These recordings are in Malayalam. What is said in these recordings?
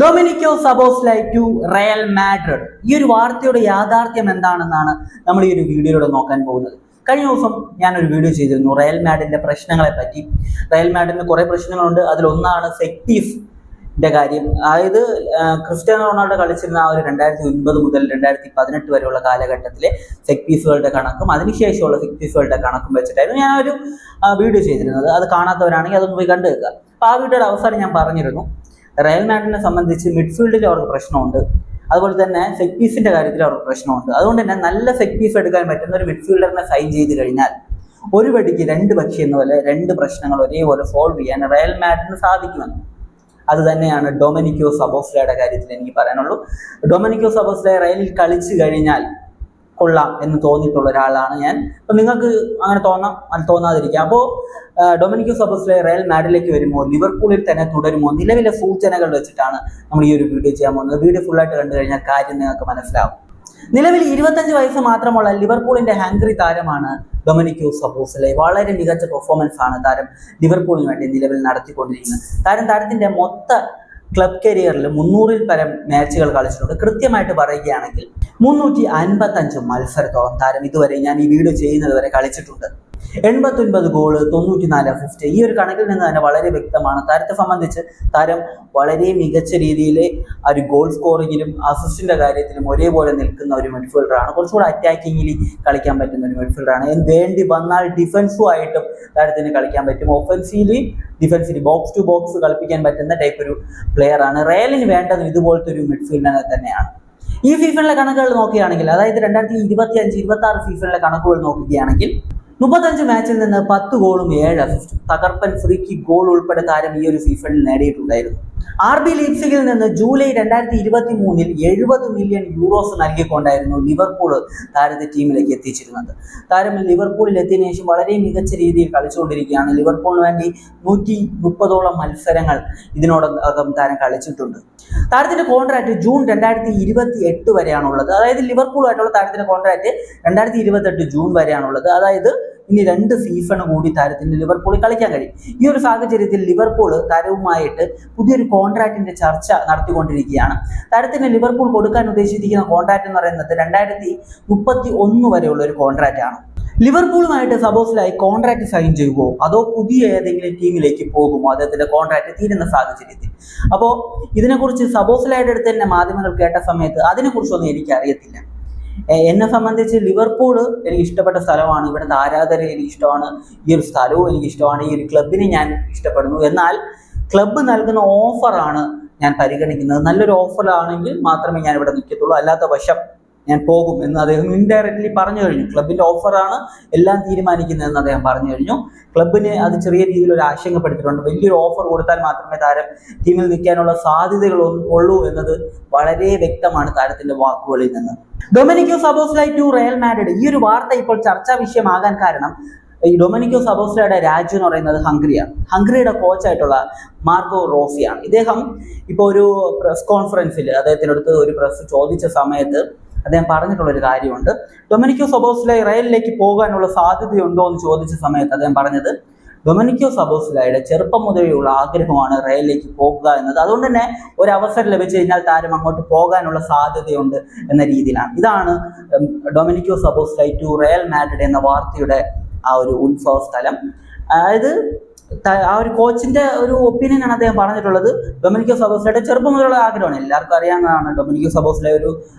ഡൊമിനിക്കോ സബോസ്ലൈ ടു റയൽ മാഡ്രിഡ്. ഈ ഒരു വാർത്തയുടെ യാഥാർത്ഥ്യം എന്താണെന്നാണ് നമ്മൾ ഈ ഒരു വീഡിയോയിലൂടെ നോക്കാൻ പോകുന്നത്. കഴിഞ്ഞ ദിവസം ഞാനൊരു വീഡിയോ ചെയ്തിരുന്നു റയൽ മാഡ്രിഡിന്റെ പ്രശ്നങ്ങളെ പറ്റി. റയൽ മാഡ്രിഡിന് കുറെ പ്രശ്നങ്ങളുണ്ട്. അതിലൊന്നാണ് സെറ്റ് കാര്യം. അതായത് ക്രിസ്ത്യാനോ റൊണാൾഡോ കളിച്ചിരുന്ന ആ ഒരു 2009 മുതൽ 2018 വരെയുള്ള കാലഘട്ടത്തിലെ സെറ്റ് പീസുകളുടെ കണക്കും അതിനുശേഷമുള്ള സെറ്റ് പീസുകളുടെ കണക്കും വെച്ചിട്ടായിരുന്നു ഞാൻ ഒരു വീഡിയോ ചെയ്തിരുന്നത്. അത് കാണാത്തവരാണെങ്കിൽ അതൊന്ന് പോയി കണ്ടു വെക്കുക. അപ്പോൾ ആ വീഡിയോയുടെ അവസാനം ഞാൻ പറഞ്ഞിരുന്നു, റയൽ മാഡ്രിഡിനെ സംബന്ധിച്ച് മിഡ്ഫീൽഡിൽ അവർക്ക് പ്രശ്നമുണ്ട്, അതുപോലെ തന്നെ സെറ്റ് പീസിന്റെ കാര്യത്തിൽ അവർക്ക് പ്രശ്നമുണ്ട്. അതുകൊണ്ട് തന്നെ നല്ല സെറ്റ് പീസ് എടുക്കാൻ പറ്റുന്ന ഒരു മിഡ്ഫീൽഡറിനെ സൈൻ ചെയ്ത് കഴിഞ്ഞാൽ ഒരു വെടിക്ക് രണ്ട് പക്ഷി എന്ന പോലെ രണ്ട് പ്രശ്നങ്ങൾ ഒരേപോലെ സോൾവ് ചെയ്യാൻ റയൽ മാഡ്രിഡിന് സാധിക്കുമെന്ന്. അത് തന്നെയാണ് ഡൊമിനിക്കോ സബോസ്ലൈയുടെ കാര്യത്തിൽ എനിക്ക് പറയാനുള്ളൂ. ഡൊമിനിക്കോ സബോസ്ലൈ റയലിൽ കളിച്ചു കഴിഞ്ഞാൽ കൊള്ളാം എന്ന് തോന്നിയിട്ടുള്ള ഒരാളാണ് ഞാൻ. അപ്പം നിങ്ങൾക്ക് അങ്ങനെ തോന്നാതിരിക്കാം. അപ്പോൾ ഡൊമിനിക്കോ സബോസ്ലൈ റയൽ മാഡ്രിഡിലേക്ക് വരുമോ, ലിവർപൂളിൽ തന്നെ തുടരുമോ, നിലവിലെ സൂചനകൾ വെച്ചിട്ടാണ് നമ്മൾ ഈ ഒരു വീഡിയോ ചെയ്യാൻ പോകുന്നത്. വീഡിയോ ഫുള്ളായിട്ട് കണ്ടു കഴിഞ്ഞാൽ കാര്യം നിങ്ങൾക്ക് മനസ്സിലാവും. നിലവിൽ 25 വയസ്സ് മാത്രമുള്ള ലിവർപൂളിന്റെ ഹംഗറി താരമാണ് ഡൊമിനിക്കോ സബോസ്ലൈ. വളരെ മികച്ച പെർഫോമൻസ് ആണ് താരം ലിവർപൂളിന് വേണ്ടി നിലവിൽ നടത്തിക്കൊണ്ടിരിക്കുന്നത്. താരത്തിന്റെ മൊത്ത ക്ലബ് കരിയറിൽ 300-ൽ പരം മാച്ചുകൾ കളിച്ചിട്ടുണ്ട്. കൃത്യമായിട്ട് പറയുകയാണെങ്കിൽ 355 മത്സരത്തോളം താരം ഇതുവരെ, ഞാൻ ഈ വീഡിയോ ചെയ്യുന്നത് വരെ കളിച്ചിട്ടുണ്ട്. 89 ഗോള്, 94 അസിസ്റ്റ്. ഈ ഒരു കണക്കിൽ നിന്ന് തന്നെ വളരെ വ്യക്തമാണ് താരത്തെ സംബന്ധിച്ച് താരം വളരെ മികച്ച രീതിയിൽ ഒരു ഗോൾ സ്കോറിങ്ങിലും അസിസ്റ്റിന്റെ കാര്യത്തിലും ഒരേപോലെ നിൽക്കുന്ന ഒരു മിഡ്ഫീൽഡറാണ്. കുറച്ചുകൂടെ അറ്റാക്കിങ്ങിൽ കളിക്കാൻ പറ്റുന്ന ഒരു മിഡ്ഫീൽഡറാണ്. വേണ്ടി വന്നാൽ ഡിഫൻസുമായിട്ടും താരത്തിന് കളിക്കാൻ പറ്റും. ഡിഫൻസിലി ബോക്സ് ടു ബോക്സ് കളിപ്പിക്കാൻ പറ്റുന്ന ടൈപ്പ് ഒരു പ്ലെയർ ആണ്. റയലിന് വേണ്ടത് ഇതുപോലത്തെ ഒരു മിഡ്ഫീൽഡറിനെ തന്നെയാണ്. ഈ സീസണിലെ കണക്കുകൾ നോക്കുകയാണെങ്കിൽ, അതായത് 2025-26 സീസണിലെ കണക്കുകൾ നോക്കുകയാണെങ്കിൽ 35 മാച്ചിൽ നിന്ന് 10 ഗോളും 7 അസിസ്റ്റും, തകർപ്പൻ ഫ്രീ കിക്ക് ഗോൾ ഉൾപ്പെടെ താരം ഈ ഒരു സീസണിൽ നേടിയിട്ടുണ്ടായിരുന്നു. RB ലീപ്സിഗിൽ നിന്ന് ജൂലൈ 2023-ൽ 70 മില്യൺ യൂറോസ് നൽകിക്കൊണ്ടായിരുന്നു ലിവർപൂൾ താരത്തെ ടീമിലേക്ക് എത്തിച്ചിരുന്നത്. താരം ലിവർപൂളിൽ എത്തിയതിനു ശേഷം വളരെ മികച്ച രീതിയിൽ കളിച്ചുകൊണ്ടിരിക്കുകയാണ്. ലിവർപൂളിന് വേണ്ടി 130ഓളം മത്സരങ്ങൾ ഇതിനോടകം താരം കളിച്ചിട്ടുണ്ട്. താരത്തിന്റെ കോൺട്രാക്ട് ജൂൺ 2028 വരെയാണുള്ളത്. അതായത് ലിവർപൂളുമായിട്ടുള്ള താരത്തിന്റെ കോൺട്രാക്ട് 2028 ജൂൺ വരെയാണുള്ളത്. അതായത് ഇനി 2 സീസൺ കൂടി താരത്തിന് ലിവർപൂളിൽ കളിക്കാൻ കഴിയും. ഈ ഒരു സാഹചര്യത്തിൽ ലിവർപൂൾ താരവുമായിട്ട് പുതിയൊരു കോൺട്രാക്റ്റിന്റെ ചർച്ച നടത്തിക്കൊണ്ടിരിക്കുകയാണ്. താരത്തിന് ലിവർപൂൾ കൊടുക്കാൻ ഉദ്ദേശിച്ചിരിക്കുന്ന കോൺട്രാക്ട് എന്ന് പറയുന്നത് 2031 വരെയുള്ള ഒരു കോൺട്രാക്റ്റ് ആണ്. ലിവർപൂളുമായിട്ട് സബോസ്ലൈ കോൺട്രാക്ട് സൈൻ ചെയ്യുമോ, അതോ പുതിയ ഏതെങ്കിലും ടീമിലേക്ക് പോകുമോ അദ്ദേഹത്തിന്റെ കോൺട്രാക്ട് തീരുന്ന സാഹചര്യത്തിൽ? അപ്പോൾ ഇതിനെക്കുറിച്ച് സബോസ്ലൈയുടെ അടുത്ത് തന്നെ മാധ്യമങ്ങൾ കേട്ട സമയത്ത് അതിനെക്കുറിച്ചൊന്നും എനിക്ക് അറിയത്തില്ല. എന്നെ സംബന്ധിച്ച് ലിവർപൂൾ എനിക്ക് ഇഷ്ടപ്പെട്ട സ്ഥലമാണ്. ഇവിടുത്തെ ആരാധകരെ എനിക്ക് ഇഷ്ടമാണ്. ഈ ഒരു സ്ഥലവും എനിക്ക് ഇഷ്ടമാണ്. ഈ ഒരു ക്ലബിനെ ഞാൻ ഇഷ്ടപ്പെടുന്നു. എന്നാൽ ക്ലബ്ബ് നൽകുന്ന ഓഫറാണ് ഞാൻ പരിഗണിക്കുന്നത്. നല്ലൊരു ഓഫറാണെങ്കിൽ മാത്രമേ ഞാൻ ഇവിടെ നിൽക്കത്തുള്ളൂ, അല്ലാത്ത പക്ഷം ഞാൻ പോകും എന്ന് അദ്ദേഹം ഇൻഡയറക്ട്ലി പറഞ്ഞു കഴിഞ്ഞു. ക്ലബിന്റെ ഓഫറാണ് എല്ലാം തീരുമാനിക്കുന്നതെന്ന് അദ്ദേഹം പറഞ്ഞു കഴിഞ്ഞു. ക്ലബിന് അത് ചെറിയ രീതിയിൽ ഒരു ആശങ്കപ്പെടുത്തിയിട്ടുണ്ട്. വലിയൊരു ഓഫർ കൊടുത്താൽ മാത്രമേ താരം ടീമിൽ നിൽക്കാനുള്ള സാധ്യതകൾ ഉള്ളൂ എന്നത് വളരെ വ്യക്തമാണ് താരത്തിന്റെ വാക്കുകളിൽ നിന്ന്. Dominik Szoboszlai to Real Madrid. ഈ ഒരു വാർത്ത ഇപ്പോൾ ചർച്ചാ വിഷയമാകാൻ കാരണം ഈ ഡൊമിനിക്കോ സബോസ്ലൈയുടെ രാജ്യം എന്ന് പറയുന്നത് ഹംഗറിയാണ്. ഹംഗറിയുടെ കോച്ചായിട്ടുള്ള മാർക്കോ റോസിയാണ്. ഇദ്ദേഹം ഇപ്പോൾ ഒരു പ്രസ് കോൺഫറൻസിൽ അദ്ദേഹത്തിനടുത്ത് ഒരു പ്രസ് ചോദിച്ച സമയത്ത് അദ്ദേഹം പറഞ്ഞിട്ടുള്ളൊരു കാര്യമുണ്ട്. ഡൊമിനിക്കോ സബോസ്ലൈ റയലിലേക്ക് പോകാനുള്ള സാധ്യതയുണ്ടോ എന്ന് ചോദിച്ച സമയത്ത് അദ്ദേഹം പറഞ്ഞത്, ഡൊമിനിക്കോ സബോസ്ലൈയുടെ ചെറുപ്പം മുതലുള്ള ആഗ്രഹമാണ് റയലിലേക്ക് പോകുക എന്നത്. അതുകൊണ്ട് തന്നെ ഒരു അവസരം ലഭിച്ചു കഴിഞ്ഞാൽ താരം അങ്ങോട്ട് പോകാനുള്ള സാധ്യതയുണ്ട് എന്ന രീതിയിലാണ്. ഇതാണ് ഡൊമിനിക്കോ സബോസ്ലൈ ടു റയൽ മാഡ്രിഡ് എന്ന വാർത്തയുടെ ആ ഒരു ഉത്ഭവ സ്ഥലം. അതായത് ആ ഒരു കോച്ചിന്റെ ഒരു ഒപ്പീനിയനാണ് അദ്ദേഹം പറഞ്ഞിട്ടുള്ളത്. ഡൊമിനിക്കോ സബോസ്ലൈയുടെ ചെറുപ്പം മുതലുള്ള ആഗ്രഹമാണ്. എല്ലാവർക്കും അറിയാവുന്നതാണ് ഡൊമിനിക്കോ സബോസ്ലൈ ഒരു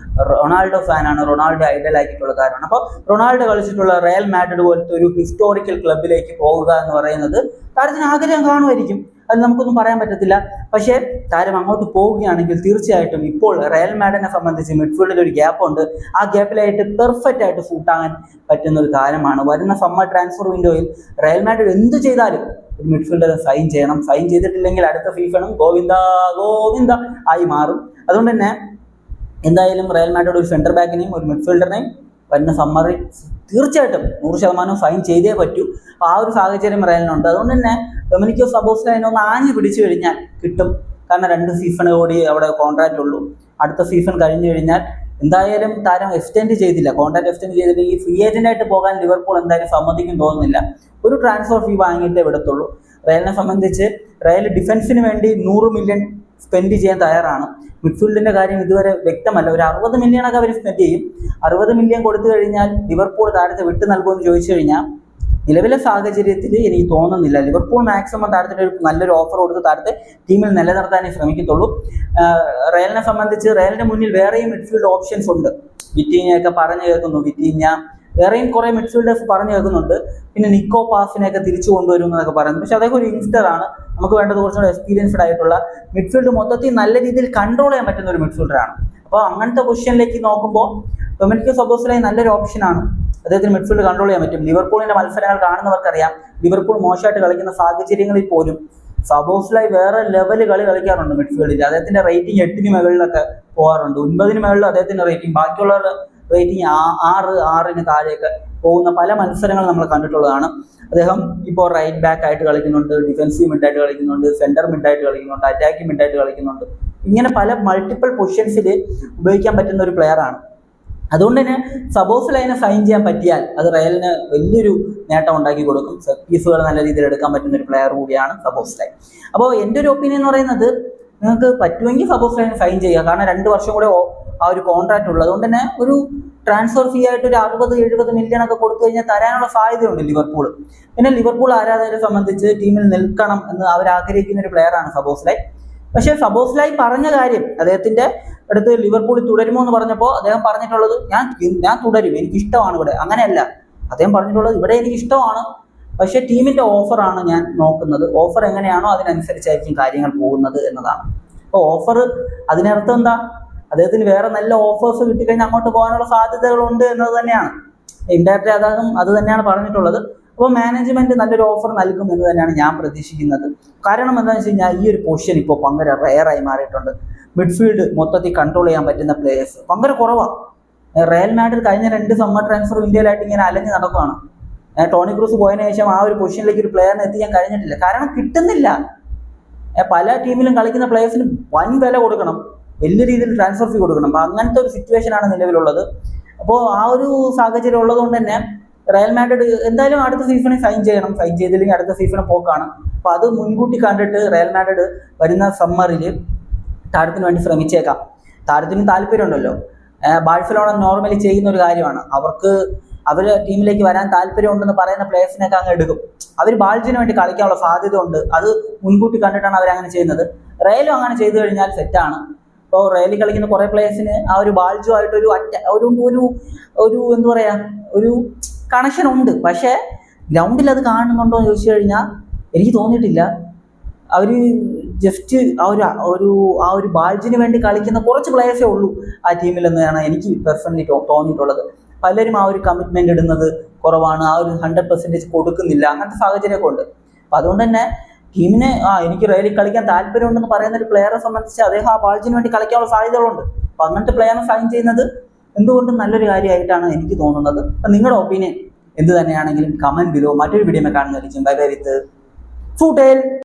റൊണാൾഡോ ഫാനാണ്. റൊണാൾഡോ ഐഡലാക്കിയിട്ടുള്ള താരമാണ്. അപ്പോൾ റൊണാൾഡോ കളിച്ചിട്ടുള്ള റയൽ മാഡ്രിഡ് പോലത്തെ ഒരു ഹിസ്റ്റോറിക്കൽ ക്ലബിലേക്ക് പോകുക എന്ന് പറയുന്നത് താരത്തിന് ആഗ്രഹം കാണുമായിരിക്കും. അത് നമുക്കൊന്നും പറയാൻ പറ്റത്തില്ല. പക്ഷേ താരം അങ്ങോട്ട് പോവുകയാണെങ്കിൽ തീർച്ചയായിട്ടും ഇപ്പോൾ റയൽ മാഡ്രിഡിനെ സംബന്ധിച്ച് മിഡ്ഫീൽഡിൽ ഒരു ഗ്യാപ്പ് ഉണ്ട്. ആ ഗ്യാപ്പിലായിട്ട് പെർഫെക്റ്റ് ആയിട്ട് ഫൂട്ടാകാൻ പറ്റുന്ന ഒരു താരമാണ്. വരുന്ന സമ്മർ ട്രാൻസ്ഫർ വിൻഡോയിൽ റയൽ മാഡ്രിഡ് എന്ത് ചെയ്താലും ഒരു മിഡ്ഫീൽഡറെ സൈൻ ചെയ്യണം. സൈൻ ചെയ്തിട്ടില്ലെങ്കിൽ അടുത്ത സീസണും ഗോവിന്ദ ആയി മാറും. അതുകൊണ്ട് തന്നെ എന്തായാലും റയൽ മാഡ്രിഡ് ഒരു സെന്റർ ബാക്കിനെയും ഒരു മിഡ്ഫീൽഡറിനെയും വരുന്ന സമ്മറിൽ തീർച്ചയായിട്ടും 100% സൈൻ ചെയ്തേ പറ്റൂ. അപ്പോൾ ആ ഒരു സാഹചര്യം റയലിനുണ്ട്. അതുകൊണ്ട് തന്നെ ഡൊമിനിക്കോ സബോസ്ലൈനെ ഒന്ന് ആഞ്ഞു പിടിച്ചു കഴിഞ്ഞാൽ കിട്ടും. കാരണം 2 സീസൺ കൂടി അവിടെ കോൺട്രാക്റ്റ് ഉള്ളൂ. അടുത്ത സീസൺ കഴിഞ്ഞു കഴിഞ്ഞാൽ എന്തായാലും താരം എക്സ്റ്റെൻഡ് ചെയ്തില്ല, കോൺട്രാക്ട് എക്സ്റ്റെൻഡ് ചെയ്തിട്ട് ഈ ഫ്രീ ഏജന്റായിട്ട് പോകാൻ ലിവർപൂൾ എന്തായാലും സമ്മതിക്കും തോന്നുന്നില്ല. ഒരു ട്രാൻസ്ഫർ ഫീ വാങ്ങിയിട്ടേ വിടത്തുള്ളൂ. റയലിനെ സംബന്ധിച്ച് റയൽ ഡിഫൻസിന് വേണ്ടി 100 മില്യൺ സ്പെൻഡ് ചെയ്യാൻ തയ്യാറാണ്. മിഡ്ഫീൽഡിന്റെ കാര്യം ഇതുവരെ വ്യക്തമല്ല. ഒരു 60 മില്യണൊക്കെ അവർ സ്പെൻഡ് ചെയ്യും. 60 മില്യൺ കൊടുത്തു കഴിഞ്ഞാൽ ലിവർപൂൾ താരത്തെ വിട്ടു നൽകുമെന്ന് ചോദിച്ചു കഴിഞ്ഞാൽ നിലവിലെ സാഹചര്യത്തിൽ എനിക്ക് തോന്നുന്നില്ല. ലിവർപൂൾ മാക്സിമം താരത്തിന് ഒരു നല്ലൊരു ഓഫർ കൊടുത്ത് താരത്തെ ടീമിൽ നിലനിർത്താനേ ശ്രമിക്കത്തുള്ളൂ. റയലിനെ സംബന്ധിച്ച് റയലിന്റെ മുന്നിൽ വേറെയും മിഡ്ഫീൽഡ് ഓപ്ഷൻസ് ഉണ്ട്. വിറ്റീഞ്ഞയൊക്കെ പറഞ്ഞു കേൾക്കുന്നു. വിറ്റീഞ്ഞ വേറെയും കുറെ മിഡ്ഫീൽഡേഴ്സ് പറഞ്ഞു കേൾക്കുന്നുണ്ട്. പിന്നെ നിക്കോ പാസിനെയൊക്കെ തിരിച്ചു കൊണ്ടുവരും എന്നൊക്കെ പറയുന്നത്. പക്ഷെ അദ്ദേഹം ഒരു യങ്സ്റ്റർ ആണ്. നമുക്ക് വേണ്ടത് കുറച്ചുകൂടെ എക്സ്പീരിയൻസ്ഡ് ആയിട്ടുള്ള മിഡ്ഫീൽഡ് മൊത്തത്തിൽ നല്ല രീതിയിൽ കൺട്രോൾ ചെയ്യാൻ പറ്റുന്ന ഒരു മിഡ്ഫീൽഡറാണ്. അപ്പോൾ അങ്ങനത്തെ പൊസിഷനിലേക്ക് നോക്കുമ്പോൾ ഡൊമിനിക് സൊബോസ്ലൈ നല്ലൊരു ഓപ്ഷനാണ്. അദ്ദേഹത്തിന് മിഡ്ഫീൽഡ് കൺട്രോൾ ചെയ്യാൻ പറ്റും. ലിവർപൂളിന്റെ മത്സരങ്ങൾ കാണുന്നവർക്കറിയാം, ലിവർപൂൾ മോശമായിട്ട് കളിക്കുന്ന സാഹചര്യങ്ങളിൽ പോലും സബോസ്ലൈ വേറെ ലെവല് കളി കളിക്കാറുണ്ട് മിഡ്ഫീൽഡിൽ. അദ്ദേഹത്തിന്റെ റേറ്റിംഗ് 8ന് മുകളിലൊക്കെ പോകാറുണ്ട്. 9ന് മുകളിൽ അദ്ദേഹത്തിന്റെ റേറ്റിംഗ്. ബാക്കിയുള്ളവരുടെ റേറ്റിംഗ് 6ന് താഴെയൊക്കെ പോകുന്ന പല മത്സരങ്ങൾ നമ്മൾ കണ്ടിട്ടുള്ളതാണ്. അദ്ദേഹം ഇപ്പോൾ റൈറ്റ് ബാക്ക് ആയിട്ട് കളിക്കുന്നുണ്ട്, ഡിഫൻസീവ് മിഡായിട്ട് കളിക്കുന്നുണ്ട്, സെന്റർ മിഡായിട്ട് കളിക്കുന്നുണ്ട്, അറ്റാക്കിംഗ് മിഡായിട്ട് കളിക്കുന്നുണ്ട്. ഇങ്ങനെ പല മൾട്ടിപ്പിൾ പൊസിഷൻസിൽ ഉപയോഗിക്കാൻ പറ്റുന്ന ഒരു പ്ലെയറാണ്. അതുകൊണ്ട് തന്നെ സബോസ്ലൈനെ സൈൻ ചെയ്യാൻ പറ്റിയാൽ അത് റയലിന് വലിയൊരു നേട്ടം ഉണ്ടാക്കി കൊടുക്കും. സെറ്റ് പീസുകൾ നല്ല രീതിയിൽ എടുക്കാൻ പറ്റുന്ന ഒരു പ്ലെയർ കൂടിയാണ് സബോസ്ലൈ. അപ്പോൾ എൻ്റെ ഒരു ഒപ്പീനിയൻ എന്ന് പറയുന്നത്, നിങ്ങൾക്ക് പറ്റുമെങ്കിൽ സബോസ്ലൈനെ സൈൻ ചെയ്യുക. കാരണം 2 വർഷം കൂടെ ആ ഒരു കോൺട്രാക്ട് ഉള്ളത്. അതുകൊണ്ട് തന്നെ ഒരു ട്രാൻസ്ഫർ ഫീ ആയിട്ട് ഒരു 60-70 മില്യൺ ഒക്കെ കൊടുത്തു കഴിഞ്ഞാൽ തരാനുള്ള സാധ്യതയുണ്ട് ലിവർപൂൾ. പിന്നെ ലിവർപൂൾ ആരാധകരെ സംബന്ധിച്ച് ടീമിൽ നിൽക്കണം എന്ന് അവർ ആഗ്രഹിക്കുന്ന ഒരു പ്ലെയറാണ് സബോസ്ലൈ. പക്ഷേ സബോസ്ലൈ പറഞ്ഞ കാര്യം, അദ്ദേഹത്തിന്റെ അടുത്ത് ലിവർപൂളിൽ തുടരുമോ എന്ന് പറഞ്ഞപ്പോൾ അദ്ദേഹം പറഞ്ഞിട്ടുള്ളത് ഞാൻ തുടരും, എനിക്ക് ഇഷ്ടമാണ് ഇവിടെ. അങ്ങനെയല്ല, അദ്ദേഹം പറഞ്ഞിട്ടുള്ളത് ഇവിടെ എനിക്ക് ഇഷ്ടമാണ്, പക്ഷേ ടീമിന്റെ ഓഫറാണ് ഞാൻ നോക്കുന്നത്. ഓഫർ എങ്ങനെയാണോ അതിനനുസരിച്ചായിരിക്കും കാര്യങ്ങൾ പോകുന്നത് എന്നതാണ്. അപ്പോൾ ഓഫർ അതിനർത്ഥം എന്താ? അദ്ദേഹത്തിന് വേറെ നല്ല ഓഫേഴ്സ് കിട്ടിക്കഴിഞ്ഞാൽ അങ്ങോട്ട് പോകാനുള്ള സാധ്യതകളുണ്ട് എന്നത് തന്നെയാണ്. ഇൻഡയറക്റ്റ് അദ്ദേഹം അത് തന്നെയാണ് പറഞ്ഞിട്ടുള്ളത്. അപ്പോൾ മാനേജ്മെന്റ് നല്ലൊരു ഓഫർ നൽകും എന്ന് തന്നെയാണ് ഞാൻ പ്രതീക്ഷിക്കുന്നത്. കാരണം എന്താണെന്ന് വെച്ച് കഴിഞ്ഞാൽ ഈ ഒരു പൊസിഷൻ ഇപ്പോൾ ഭയങ്കര റെയറായി മാറിയിട്ടുണ്ട്. മിഡ്ഫീൽഡ് മൊത്തത്തിൽ കൺട്രോൾ ചെയ്യാൻ പറ്റുന്ന പ്ലേയേഴ്സ് ഭയങ്കര കുറവാണ്. റയൽ മാഡ്രിഡ് കഴിഞ്ഞ 2 സമ്മർ ട്രാൻസ്ഫർ വിൻഡോയിലായിട്ട് ഇങ്ങനെ അലഞ്ഞ് നടക്കുകയാണ്. ടോണി ക്രൂസ് പോയതിനു ശേഷം ആ ഒരു പൊസിഷനിലേക്ക് ഒരു പ്ലെയറിനെ എത്തിക്കാൻ കഴിഞ്ഞിട്ടില്ല. കാരണം കിട്ടുന്നില്ല. പല ടീമിലും കളിക്കുന്ന പ്ലേയേഴ്സിന് വൻ വില കൊടുക്കണം, വലിയ രീതിയിൽ ട്രാൻസ്ഫർ ഫീ കൊടുക്കണം. അപ്പം അങ്ങനത്തെ ഒരു സിറ്റുവേഷനാണ് നിലവിലുള്ളത്. അപ്പോൾ ആ ഒരു സാഹചര്യം ഉള്ളതുകൊണ്ട് തന്നെ റയൽ മാഡ്രിഡ് എന്തായാലും അടുത്ത സീസണിൽ സൈൻ ചെയ്യണം. സൈൻ ചെയ്തില്ലെങ്കിൽ അടുത്ത സീസണിൽ പോക്കാണ്. അപ്പോൾ അത് മുൻകൂട്ടി കണ്ടിട്ട് റയൽ മാഡ്രിഡ് വരുന്ന സമ്മറിൽ താരത്തിന് വേണ്ടി ശ്രമിച്ചേക്കാം. താരത്തിന് താല്പര്യമുണ്ടല്ലോ. ബാഴ്സലോണ നോർമലി ചെയ്യുന്ന ഒരു കാര്യമാണ്. അവർ ടീമിലേക്ക് വരാൻ താല്പര്യമുണ്ടെന്ന് പറയുന്ന പ്ലേയേഴ്സിനൊക്കെ അങ്ങ് എടുക്കും. അവർ ബാൾജിന് വേണ്ടി കളിക്കാനുള്ള സാധ്യത ഉണ്ട്. അത് മുൻകൂട്ടി കണ്ടിട്ടാണ് അവരങ്ങനെ ചെയ്യുന്നത്. റയലും അങ്ങനെ ചെയ്തു കഴിഞ്ഞാൽ സെറ്റാണ്. ഇപ്പോൾ റയലിൽ കളിക്കുന്ന കുറേ പ്ലേയേഴ്സിന് ആ ഒരു ബാൾജുമായിട്ട് ഒരു എന്താ പറയുക, ഒരു കണക്ഷൻ ഉണ്ട്. പക്ഷേ ഗ്രൗണ്ടിൽ അത് കാണുന്നുണ്ടോ എന്ന് ചോദിച്ചു കഴിഞ്ഞാൽ എനിക്ക് തോന്നിയിട്ടില്ല. അവർ ജസ്റ്റ് ആ ഒരു ബാൾജിന് വേണ്ടി കളിക്കുന്ന കുറച്ച് പ്ലേയേഴ്സേ ഉള്ളൂ ആ ടീമിൽ എന്നാണ് എനിക്ക് പേഴ്സണലി തോന്നിയിട്ടുള്ളത്. പലരും ആ ഒരു കമ്മിറ്റ്മെന്റ് ഇടുന്നത് കുറവാണ്, ആ ഒരു 100% കൊടുക്കുന്നില്ല. അങ്ങനത്തെ സാഹചര്യമൊക്കെ ഉണ്ട്. അപ്പം അതുകൊണ്ട് തന്നെ ടീമിന് എനിക്ക് റയലിൽ കളിക്കാൻ താല്പര്യമുണ്ടെന്ന് പറയുന്ന ഒരു പ്ലെയറെ സംബന്ധിച്ച് അദ്ദേഹം ആ ബാൾജിന് വേണ്ടി കളിക്കാനുള്ള സാധ്യതകളുണ്ട്. അപ്പം അങ്ങനത്തെ പ്ലെയറിനെ സൈൻ ചെയ്യുന്നത് എന്തുകൊണ്ടും നല്ലൊരു കാര്യമായിട്ടാണ് എനിക്ക് തോന്നുന്നത്. അപ്പം നിങ്ങളുടെ ഒപ്പീനിയൻ എന്ത് തന്നെയാണെങ്കിലും കമന്റ് ബിലോ. മറ്റൊരു വീഡിയോ കാണുന്നതായിരിക്കും. ബൈ ബൈ വിത്ത് ഫൂട്ടേൽ.